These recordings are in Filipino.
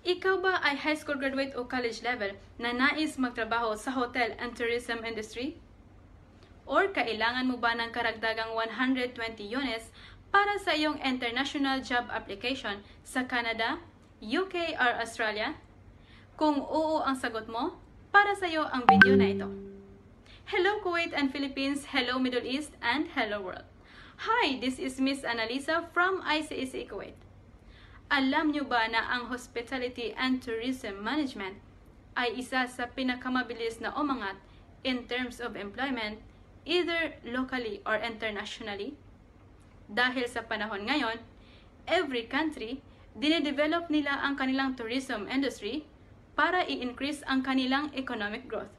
Ikaw ba ay high school graduate o college level na nais magtrabaho sa hotel and tourism industry? Or kailangan mo ba ng karagdagang 120 units para sa iyong international job application sa Canada, UK or Australia? Kung oo ang sagot mo, para sa iyo ang video na ito. Hello Kuwait and Philippines, hello Middle East, and hello world. Hi, this is Miss Annalisa from ICAC Kuwait. Alam nyo ba na ang Hospitality and Tourism Management ay isa sa pinakamabilis na umangat in terms of employment either locally or internationally? Dahil sa panahon ngayon, every country, dinedevelop nila ang kanilang tourism industry para i-increase ang kanilang economic growth.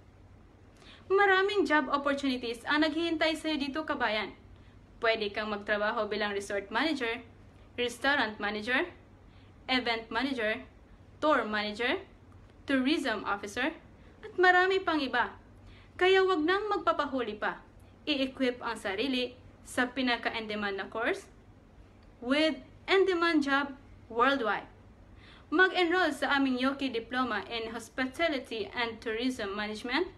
Maraming job opportunities ang naghihintay sa iyo dito, kabayan. Pwede kang magtrabaho bilang resort manager, restaurant manager, event manager, tour manager, tourism officer, at marami pang iba. Kaya wag nang magpapahuli pa. I-equip ang sarili sa pinaka-in-demand na course with in-demand job worldwide. Mag-enroll sa aming Yoki Diploma in Hospitality and Tourism Management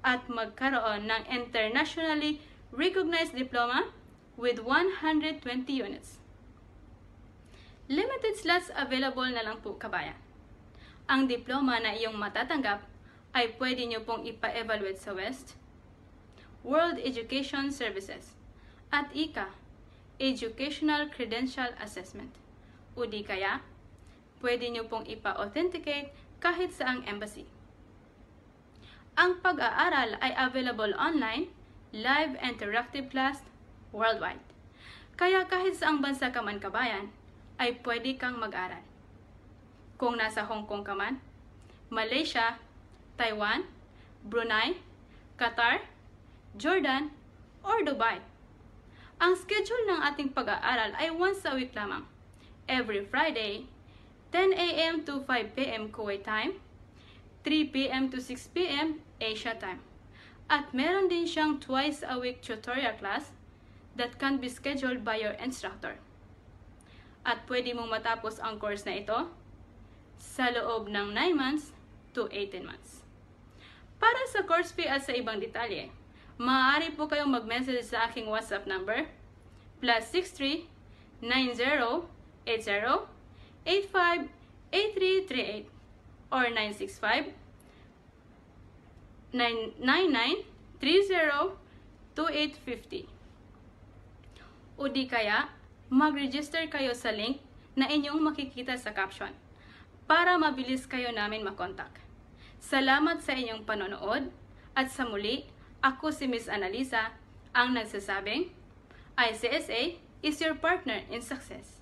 at magkaroon ng internationally recognized diploma with 120 units. Limited slots available na lang po, kabayan. Ang diploma na iyong matatanggap ay pwede nyo pong ipa-evaluate sa WEST, World Education Services, at ICA, Educational Credential Assessment. O di kaya, pwede nyo pong ipa-authenticate kahit saang embassy. Ang pag-aaral ay available online, live interactive class, worldwide. Kaya kahit saang bansa ka man, kabayan, ay pwede kang mag-aral. Kung nasa Hong Kong ka man, Malaysia, Taiwan, Brunei, Qatar, Jordan, or Dubai. Ang schedule ng ating pag-aaral ay once a week lamang. Every Friday, 10 a.m. to 5 p.m. Kuwait time, 3 p.m. to 6 p.m. Asia time. At meron din siyang twice a week tutorial class that can be scheduled by your instructor. At pwede mong matapos ang course na ito sa loob ng 9 months to 18 months. Para sa course fee at sa ibang detalye, maaari po kayong mag-message sa aking WhatsApp number +63 90 80 85 8338 or 965 999 30 2850. O di kaya, mag-register kayo sa link na inyong makikita sa caption para mabilis kayo namin makontak. Salamat sa inyong panonood at sa muli, ako si Miss Annalisa, ang nagsasabing, ICSA is your partner in success.